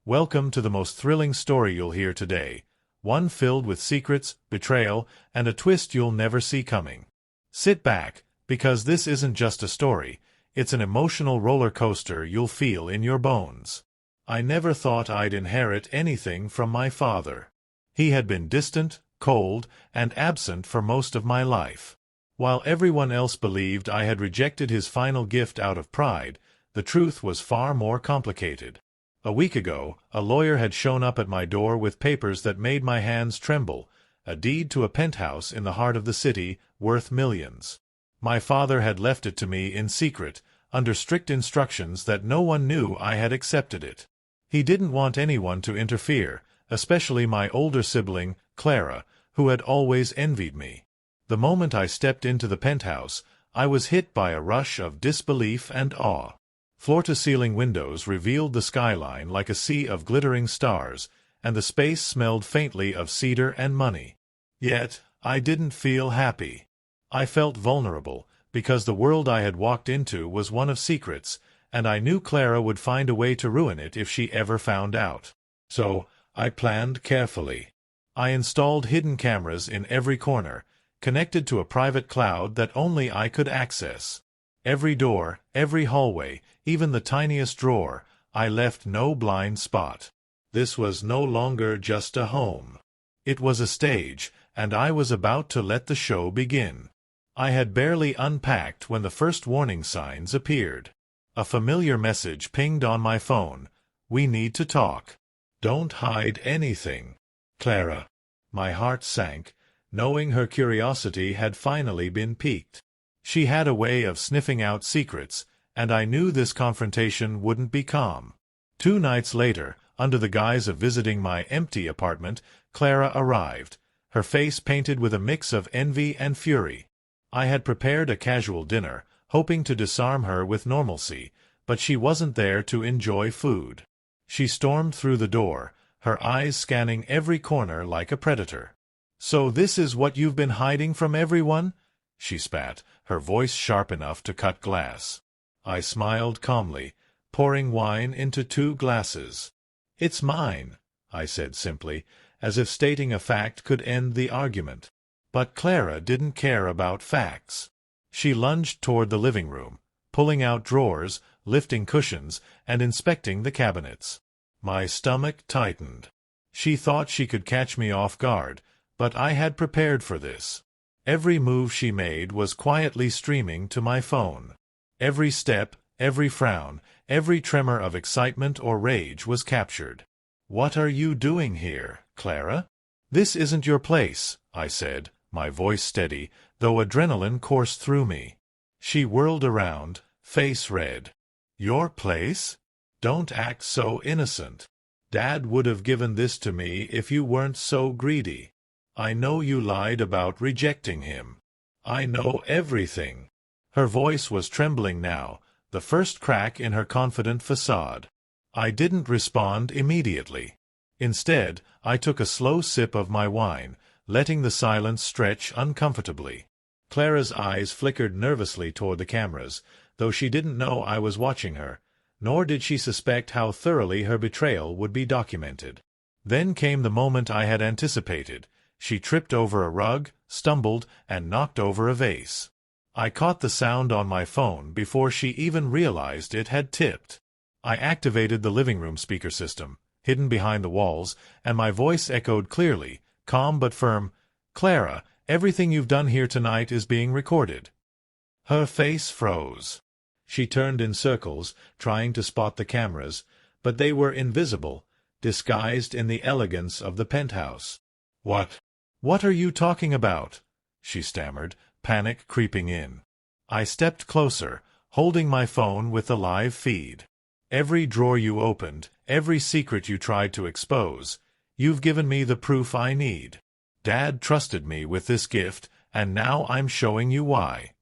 Welcome to the most thrilling story you'll hear today, one filled with secrets, betrayal, and a twist you'll never see coming. Sit back, because this isn't just a story, it's an emotional roller coaster you'll feel in your bones. I never thought I'd inherit anything from my father. He had been distant, cold, and absent for most of my life. While everyone else believed I had rejected his final gift out of pride, the truth was far more complicated. A week ago, a lawyer had shown up at my door with papers that made my hands tremble, a deed to a penthouse in the heart of the city, worth millions. My father had left it to me in secret, under strict instructions that no one knew I had accepted it. He didn't want anyone to interfere, especially my older sibling, Clara, who had always envied me. The moment I stepped into the penthouse, I was hit by a rush of disbelief and awe. Floor-to-ceiling windows revealed the skyline like a sea of glittering stars, and the space smelled faintly of cedar and money. Yet, I didn't feel happy. I felt vulnerable, because the world I had walked into was one of secrets, and I knew Clara would find a way to ruin it if she ever found out. So, I planned carefully. I installed hidden cameras in every corner, connected to a private cloud that only I could access. Every door, every hallway, even the tiniest drawer, I left no blind spot. This was no longer just a home. It was a stage, and I was about to let the show begin. I had barely unpacked when the first warning signs appeared. A familiar message pinged on my phone. "We need to talk. Don't hide anything. Clara." My heart sank, knowing her curiosity had finally been piqued. She had a way of sniffing out secrets, and I knew this confrontation wouldn't be calm. 2 nights later, under the guise of visiting my empty apartment, Clara arrived, her face painted with a mix of envy and fury. I had prepared a casual dinner, hoping to disarm her with normalcy, but she wasn't there to enjoy food. She stormed through the door, her eyes scanning every corner like a predator. "So this is what you've been hiding from everyone?" she spat, her voice sharp enough to cut glass. I smiled calmly, pouring wine into 2 glasses. "It's mine," I said simply, as if stating a fact could end the argument. But Clara didn't care about facts. She lunged toward the living room, pulling out drawers, lifting cushions, and inspecting the cabinets. My stomach tightened. She thought she could catch me off guard, but I had prepared for this. Every move she made was quietly streaming to my phone. Every step, every frown, every tremor of excitement or rage was captured. "What are you doing here, Clara?" "This isn't your place," I said, my voice steady, though adrenaline coursed through me. She whirled around, face red. "Your place? Don't act so innocent. Dad would have given this to me if you weren't so greedy. I know you lied about rejecting him. I know everything." Her voice was trembling now, the first crack in her confident facade. I didn't respond immediately. Instead, I took a slow sip of my wine, letting the silence stretch uncomfortably. Clara's eyes flickered nervously toward the cameras, though she didn't know I was watching her, nor did she suspect how thoroughly her betrayal would be documented. Then came the moment I had anticipated. She tripped over a rug, stumbled, and knocked over a vase. I caught the sound on my phone before she even realized it had tipped. I activated the living room speaker system, hidden behind the walls, and my voice echoed clearly, calm but firm. "Clara, everything you've done here tonight is being recorded." Her face froze. She turned in circles, trying to spot the cameras, but they were invisible, disguised in the elegance of the penthouse. What are you talking about?" she stammered, panic creeping in. I stepped closer, holding my phone with the live feed. "Every drawer you opened, every secret you tried to expose, you've given me the proof I need. Dad trusted me with this gift, and now I'm showing you why."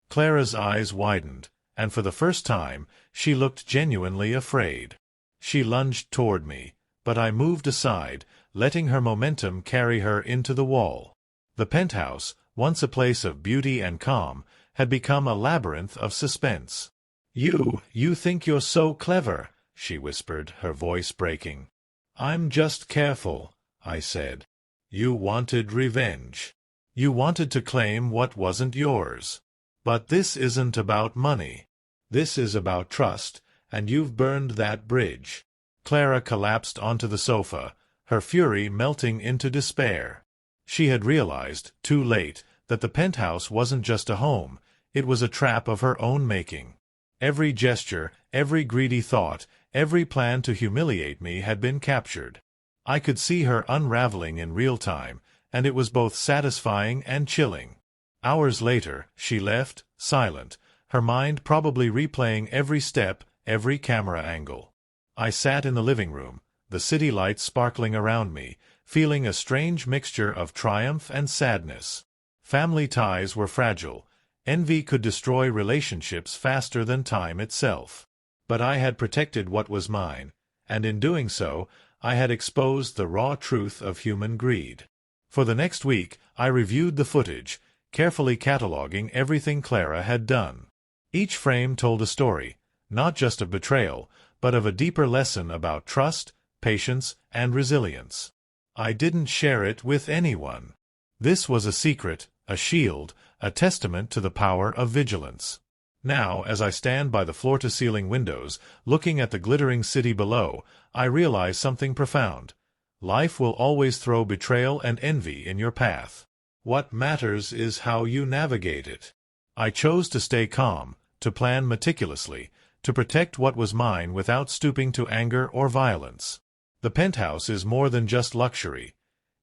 Clara's eyes widened, and for the first time, she looked genuinely afraid. She lunged toward me, but I moved aside, letting her momentum carry her into the wall. The penthouse, once a place of beauty and calm, had become a labyrinth of suspense. You think you're so clever," she whispered, her voice breaking. "I'm just careful," I said. "You wanted revenge. You wanted to claim what wasn't yours. But this isn't about money. This is about trust, and you've burned that bridge." Clara collapsed onto the sofa, her fury melting into despair. She had realized, too late, that the penthouse wasn't just a home, it was a trap of her own making. Every gesture, every greedy thought, every plan to humiliate me had been captured. I could see her unraveling in real time, and it was both satisfying and chilling. Hours later, she left, silent, her mind probably replaying every step, every camera angle. I sat in the living room, the city lights sparkling around me, feeling a strange mixture of triumph and sadness. Family ties were fragile. Envy could destroy relationships faster than time itself. But I had protected what was mine, and in doing so, I had exposed the raw truth of human greed. For the next week, I reviewed the footage, carefully cataloging everything Clara had done. Each frame told a story, not just of betrayal, but of a deeper lesson about trust, patience, and resilience. I didn't share it with anyone. This was a secret, a shield, a testament to the power of vigilance. Now, as I stand by the floor-to-ceiling windows, looking at the glittering city below, I realize something profound. Life will always throw betrayal and envy in your path. What matters is how you navigate it. I chose to stay calm, to plan meticulously, to protect what was mine without stooping to anger or violence. The penthouse is more than just luxury.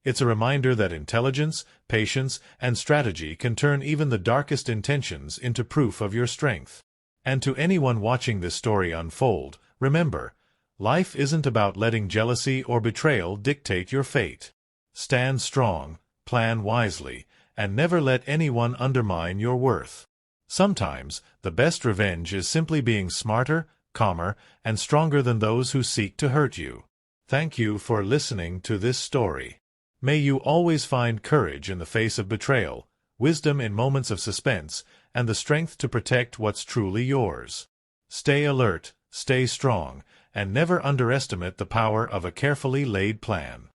It's a reminder that intelligence, patience, and strategy can turn even the darkest intentions into proof of your strength. And to anyone watching this story unfold, remember, life isn't about letting jealousy or betrayal dictate your fate. Stand strong, plan wisely, and never let anyone undermine your worth. Sometimes, the best revenge is simply being smarter, calmer, and stronger than those who seek to hurt you. Thank you for listening to this story. May you always find courage in the face of betrayal, wisdom in moments of suspense, and the strength to protect what's truly yours. Stay alert, stay strong, and never underestimate the power of a carefully laid plan.